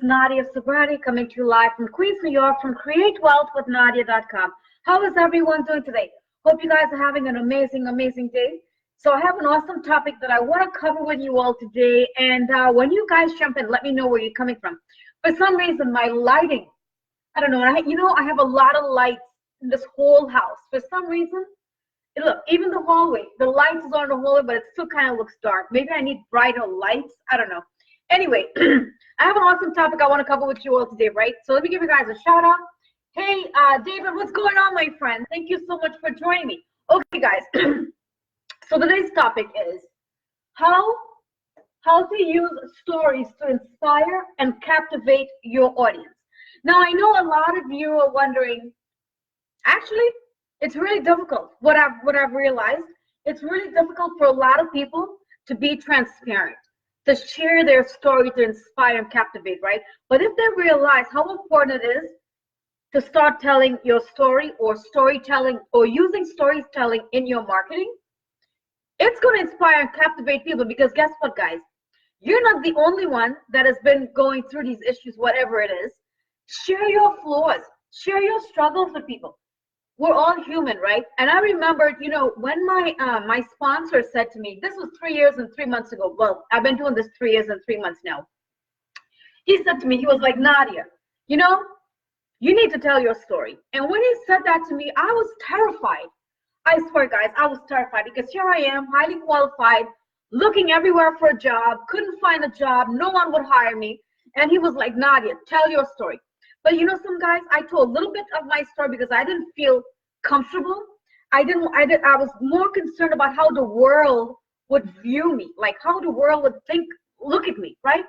Nadia Subrati coming to you live from Queens, New York from createwealthwithnadia.com. How is everyone doing today? Hope you guys are having an amazing, amazing day. So I have an awesome topic that I want to cover with you all today. And when you guys jump in, let me know where you're coming from. For some reason, my lighting, I don't know. I have a lot of lights in this whole house. For some reason, look, even the hallway, the lights is on the hallway, but it still kind of looks dark. Maybe I need brighter lights. I don't know. Anyway, I have an awesome topic I want to cover with you all today, right? So let me give you guys a shout out. Hey, David, what's going on, my friend? Thank you so much for joining me. Okay, guys. So today's topic is how to use stories to inspire and captivate your audience. Now, I know a lot of you are wondering, actually, it's really difficult. What I've realized, it's really difficult for a lot of people to be transparent, to share their story, to inspire and captivate, right? But if they realize how important it is to start telling your story or storytelling or using storytelling in your marketing, it's going to inspire and captivate people, because guess what, guys? You're not the only one that has been going through these issues, whatever it is. Share your flaws, share your struggles with people. We're all human, right? And I remember, when my sponsor said to me, this was 3 years and 3 months ago. Well, I've been doing this 3 years and 3 months now. He said to me, he was like, Nadia, you need to tell your story. And when he said that to me, I was terrified. I swear, guys, I was terrified, because here I am, highly qualified, looking everywhere for a job, couldn't find a job, no one would hire me. And he was like, Nadia, tell your story. But some guys, I told a little bit of my story because I didn't feel comfortable. I was more concerned about how the world would view me, like how the world would look at me, right?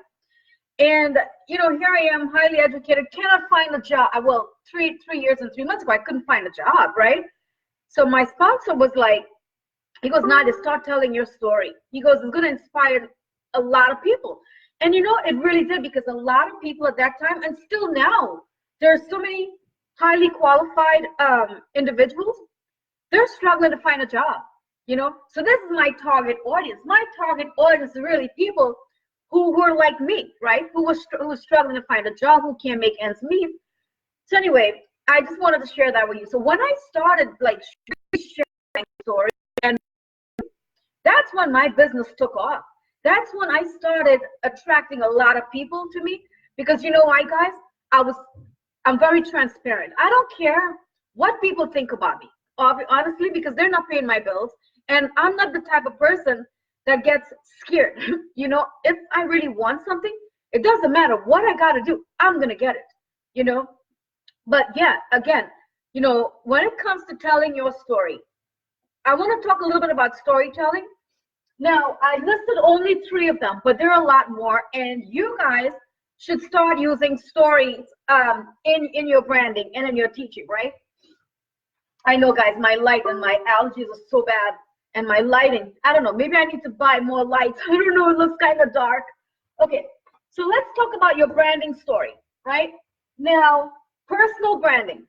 And here I am, highly educated, cannot find a job. Well, 3 years and 3 months ago, I couldn't find a job, right? So my sponsor was like, he goes, Nadia, start telling your story. He goes, it's going to inspire a lot of people. And it really did, because a lot of people at that time, and still now, there are so many highly qualified individuals, they're struggling to find a job, So this is my target audience. My target audience is really people who were like me, right? Who was struggling to find a job, who can't make ends meet. So anyway, I just wanted to share that with you. So when I started sharing my story, and that's when my business took off. That's when I started attracting a lot of people to me, because why, guys? I'm very transparent. I don't care what people think about me, honestly, because they're not paying my bills, and I'm not the type of person that gets scared. If I really want something, it doesn't matter what I got to do. I'm going to get it, But yeah, again, when it comes to telling your story, I want to talk a little bit about storytelling. Now, I listed only 3 of them, but there are a lot more, and you guys should start using stories in your branding and in your teaching, right? I know, guys, my light and my allergies are so bad, and my lighting, I don't know, maybe I need to buy more lights. I don't know, it looks kind of dark. Okay, so let's talk about your branding story, right? Now, personal branding.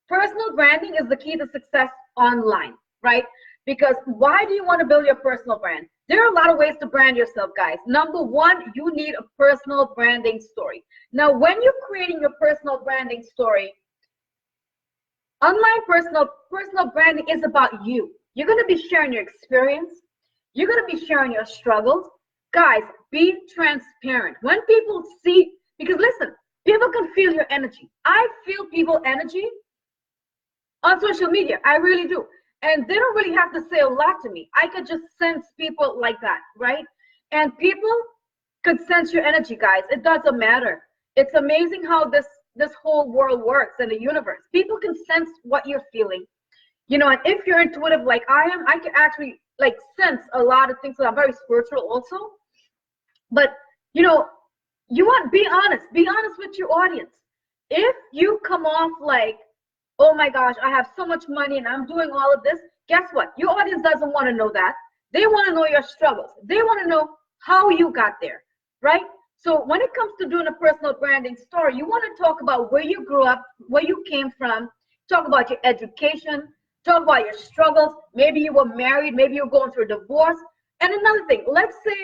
Personal branding is the key to success online, right? Because why do you want to build your personal brand? There are a lot of ways to brand yourself, guys. Number 1, you need a personal branding story. Now, when you're creating your personal branding story, online personal branding is about you. You're going to be sharing your experience. You're going to be sharing your struggles. Guys, be transparent. When people see, because listen, people can feel your energy. I feel people's energy on social media. I really do. And they don't really have to say a lot to me. I could just sense people like that, right? And people could sense your energy, guys. It doesn't matter. It's amazing how this whole world works in the universe. People can sense what you're feeling. And if you're intuitive like I am, I can actually sense a lot of things. So I'm very spiritual also. But, be honest. Be honest with your audience. If you come off like, oh my gosh, I have so much money and I'm doing all of this, guess what? Your audience doesn't want to know that. They want to know your struggles. They want to know how you got there, right? So when it comes to doing a personal branding story, you want to talk about where you grew up, where you came from, talk about your education, talk about your struggles. Maybe you were married, maybe you're going through a divorce. And another thing, let's say,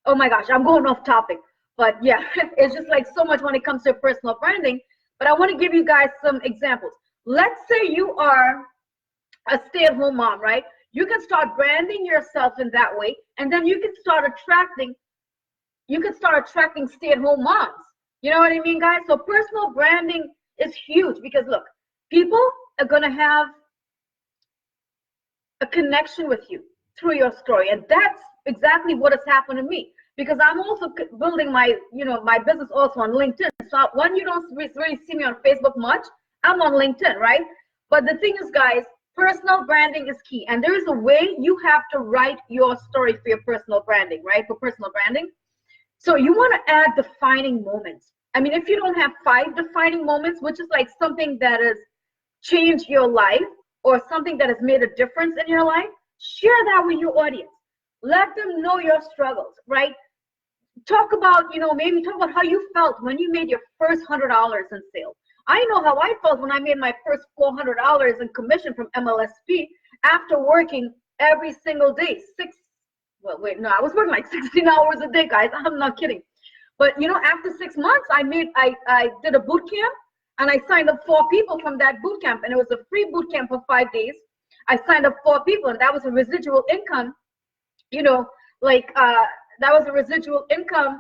oh my gosh, I'm going off topic. But yeah, it's just like so much when it comes to personal branding. But I want to give you guys some examples. Let's say you are a stay-at-home mom, right? You can start branding yourself in that way, and then you can start attracting stay-at-home moms. You know what I mean, guys? So personal branding is huge because look, people are gonna have a connection with you through your story, and that's exactly what has happened to me because I'm also building my my business also on LinkedIn. So when you don't really see me on Facebook much, I'm on LinkedIn, right? But the thing is, guys, personal branding is key, and there is a way you have to write your story for your personal branding, right? For personal branding, so you want to add defining moments. I mean, if you don't have 5 defining moments, which is like something that has changed your life or something that has made a difference in your life, share that with your audience. Let them know your struggles, right? Talk about, maybe talk about how you felt when you made your first $100 in sales. I know how I felt when I made my first $400 in commission from MLSP after working every single day, well, wait, no, I was working like 16 hours a day, guys. I'm not kidding. But after 6 months, I did a boot camp, and I signed up 4 people from that boot camp, and it was a free boot camp for 5 days. I signed up 4 people, and that was a residual income, that was a residual income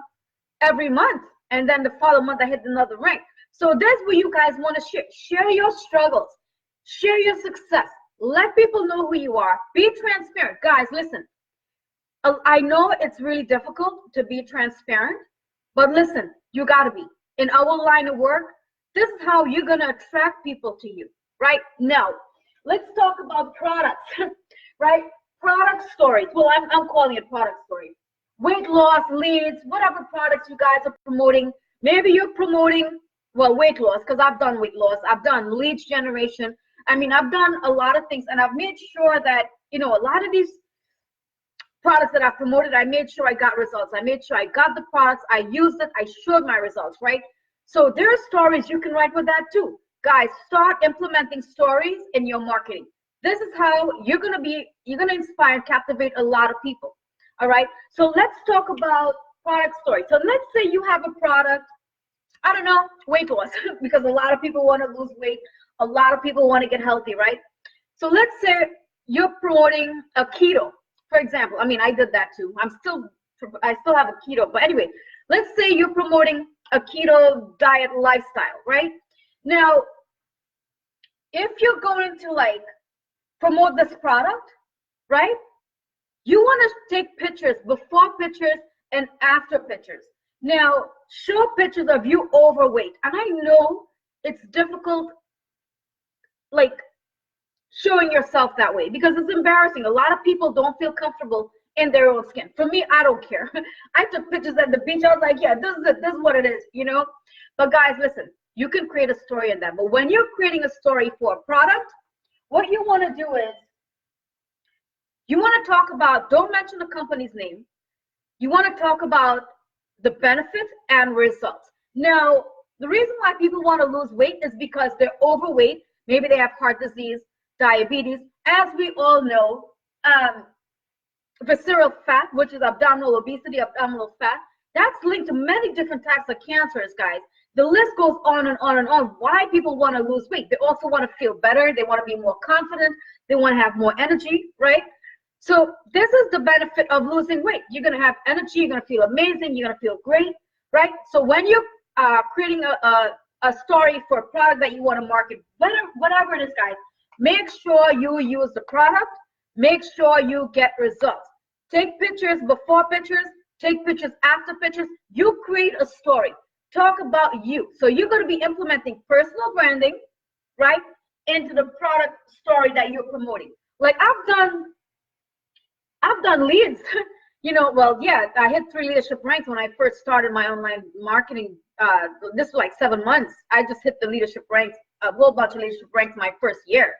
every month. And then the following month, I hit another rank. So that's what you guys want to share. Share your struggles, share your success. Let people know who you are. Be transparent, guys. Listen. I know it's really difficult to be transparent, but listen, you gotta be. In our line of work, this is how you're gonna attract people to you, right? Now, let's talk about products, right? Product stories. Well, I'm calling it product stories. Weight loss, leads, whatever products you guys are promoting. Maybe you're promoting, well, weight loss, because I've done weight loss. I've done leads generation. I mean, I've done a lot of things, and I've made sure that, a lot of these products that I promoted, I made sure I got results. I made sure I got the products, I used it, I showed my results, right? So there are stories you can write with that too. Guys, start implementing stories in your marketing. This is how you're gonna inspire and captivate a lot of people. All right. So let's talk about product stories. So let's say you have a product, I don't know, weight loss, because a lot of people want to lose weight, a lot of people want to get healthy, right? So let's say you're promoting a keto. For example, I mean, I did that too. I still have a keto. But anyway, let's say you're promoting a keto diet lifestyle, right? Now, if you're going to promote this product, right? You want to take pictures, before pictures and after pictures. Now, show pictures of you overweight. And I know it's difficult, showing yourself that way because it's embarrassing. A lot of people don't feel comfortable in their own skin. For me, I don't care. I took pictures at the beach. I was like, yeah, this is it. This is what it is, But guys, listen, you can create a story in that. But when you're creating a story for a product, what you want to do is you want to talk about, don't mention the company's name. You want to talk about the benefits and results. Now, the reason why people want to lose weight is because they're overweight. Maybe they have heart disease, diabetes. As we all know, visceral fat, which is abdominal obesity, abdominal fat, that's linked to many different types of cancers, guys. The list goes on and on and on. Why people want to lose weight? They also want to feel better. They want to be more confident. They want to have more energy, right? So this is the benefit of losing weight. You're going to have energy. You're going to feel amazing. You're going to feel great, right? So when you're creating a story for a product that you want to market, whatever it is, guys, make sure you use the product. Make sure you get results. Take pictures before pictures. Take pictures after pictures. You create a story. Talk about you. So you're going to be implementing personal branding, right, into the product story that you're promoting. Like I've done leads. Well, yeah, I hit 3 leadership ranks when I first started my online marketing. This was like 7 months. I just hit the leadership ranks, a whole bunch of leadership ranks my first year.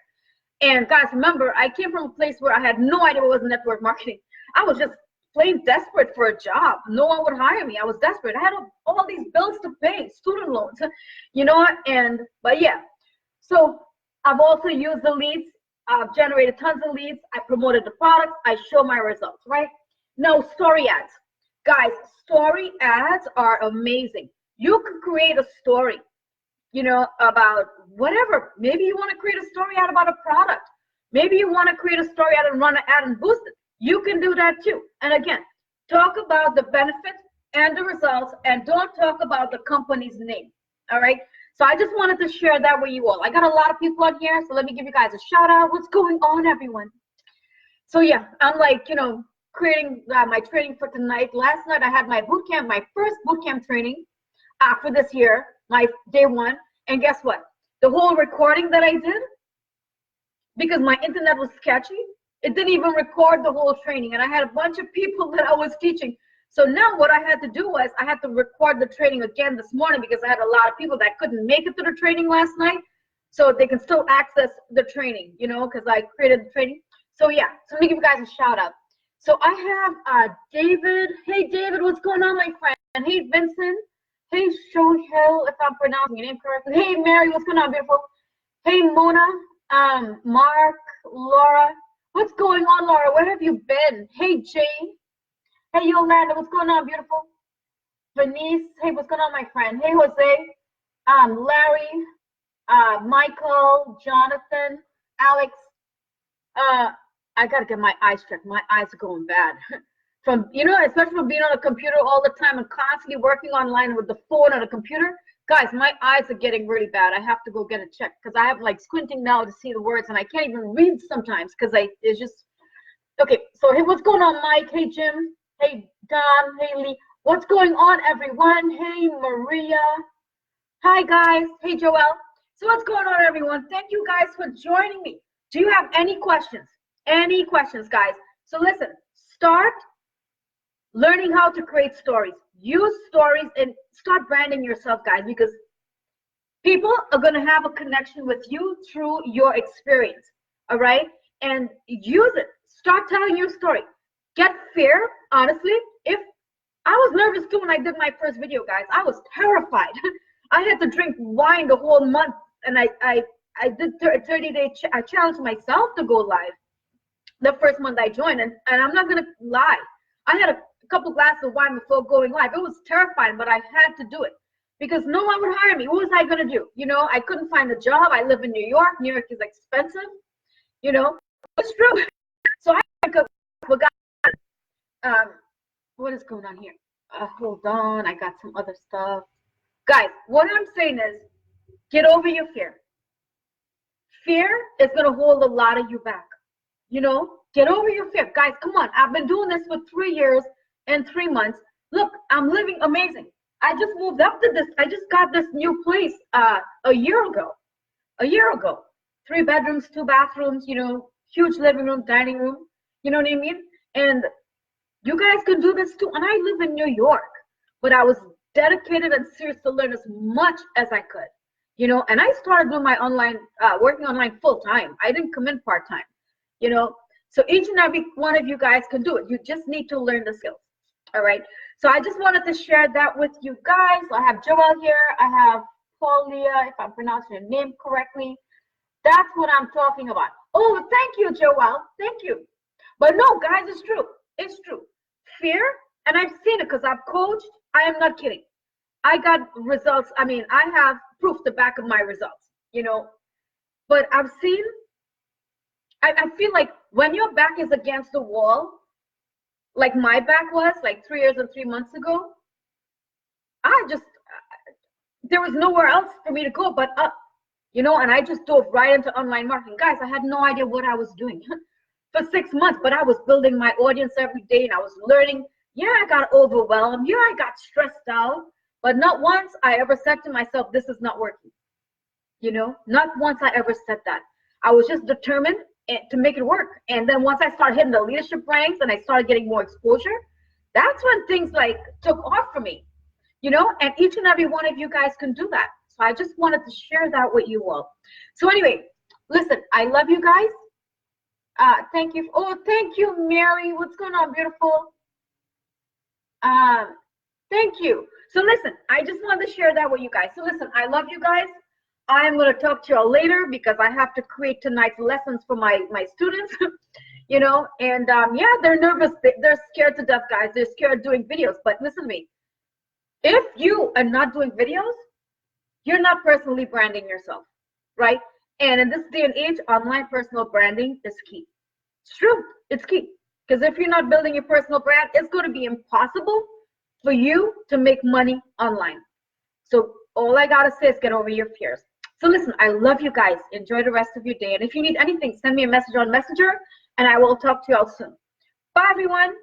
And guys, remember, I came from a place where I had no idea what was network marketing. I was just plain desperate for a job. No one would hire me. I was desperate. I had all these bills to pay, student loans, but yeah. So I've also used the leads. I've generated tons of leads. I promoted the product. I show my results, right? Now, story ads. Guys, story ads are amazing. You can create a story, you know, about whatever. Maybe you want to create a story ad about a product. Maybe you want to create a story ad and run an ad and boost it. You can do that too. And again, talk about the benefits and the results, and don't talk about the company's name. All right. So I just wanted to share that with you all. I got a lot of people on here, so let me give you guys a shout out. What's going on, everyone? So yeah, I'm like, you know, creating my training for tonight. Last night I had my boot camp, my first boot camp training for this year, my day one. And guess what? The whole recording that I did, because my internet was sketchy, it didn't even record the whole training. And I had a bunch of people that I was teaching. So now what I had to do was I had to record the training again this morning, because I had a lot of people that couldn't make it to the training last night. So they can still access the training, you know, because I created the training. So yeah, so let me give you guys a shout out. So I have David. Hey David, what's going on, my friend? Hey Vincent. Hey Shohil, if I'm pronouncing your name correctly. Hey Mary, what's going on, beautiful? Hey Mona, Mark, Laura. What's going on, Laura? Where have you been? Hey Jane. Hey Yolanda, what's going on, beautiful? Venice, hey, what's going on, my friend? Hey Jose, Larry, Michael, Jonathan, Alex. I gotta get my eyes checked. My eyes are going bad. From, you know, especially from being on a computer all the time and constantly working online with the phone and a computer. Guys, my eyes are getting really bad. I have to go get it checked, because I have like squinting now to see the words, and I can't even read sometimes because it's just, okay. So hey, what's going on, Mike? Hey Jim. Hey Don. Hey Lee. What's going on, everyone? Hey Maria. Hi guys. Hey Joelle. So what's going on, everyone? Thank you guys for joining me. Do you have any questions? Any questions, guys? So listen, start learning how to create stories. Use stories and start branding yourself, guys, because people are going to have a connection with you through your experience. All right? And use it. Start telling your story. Get fear, honestly. If I was nervous too when I did my first video, guys, I was terrified. I had to drink wine the whole month, and I did a 30-day challenge myself to go live the first month I joined, and I'm not gonna lie, I had a couple glasses of wine before going live. It was terrifying, but I had to do it because no one would hire me. What was I gonna do? You know, I couldn't find a job. I live in New York. New York is expensive. You know, it's true. So I forgot. What is going on here? Hold on, I got some other stuff. Guys, what I'm saying is, get over your fear. Fear is gonna hold a lot of you back. You know, get over your fear. Guys, come on. I've been doing this for 3 years and 3 months. Look, I'm living amazing. I just moved up to this. I just got this new place a year ago. 3 bedrooms, 2 bathrooms, you know, huge living room, dining room. You know what I mean? And you guys can do this too. And I live in New York, but I was dedicated and serious to learn as much as I could. You know, and I started doing my online, working online full time. I didn't come in part time. You know, so each and every one of you guys can do it. You just need to learn the skills. All right. So I just wanted to share that with you guys. I have Joelle here. I have Paulia, if I'm pronouncing your name correctly. That's what I'm talking about. Oh, thank you, Joelle. Thank you. But no, guys, it's true. It's true. Fear, and I've seen it because I've coached. I am not kidding. I got results. I mean, I have proof the back of my results, you know. But I've seen, I feel like when your back is against the wall, like my back was like 3 years and 3 months ago, there was nowhere else for me to go but up, you know, and I just dove right into online marketing. Guys, I had no idea what I was doing for 6 months, but I was building my audience every day and I was learning. Yeah, I got overwhelmed. Yeah, I got stressed out, but not once I ever said to myself, this is not working. You know, not once I ever said that. I was just determined to make it work. And then once I started hitting the leadership ranks and I started getting more exposure, that's when things like took off for me, you know, and each and every one of you guys can do that. So I just wanted to share that with you all. So anyway, listen, I love you guys. Thank you. Oh, thank you, Mary. What's going on, beautiful? Thank you. So listen, I just wanted to share that with you guys. So listen, I love you guys. I am going to talk to you all later because I have to create tonight's lessons for my students. you know, and yeah, they're nervous. They're scared to death, guys. They're scared doing videos. But listen to me. If you are not doing videos, you're not personally branding yourself, right? And in this day and age, online personal branding is key. It's true. It's key. Because if you're not building your personal brand, it's going to be impossible for you to make money online. So all I got to say is get over your fears. So listen, I love you guys. Enjoy the rest of your day. And if you need anything, send me a message on Messenger, and I will talk to you all soon. Bye, everyone.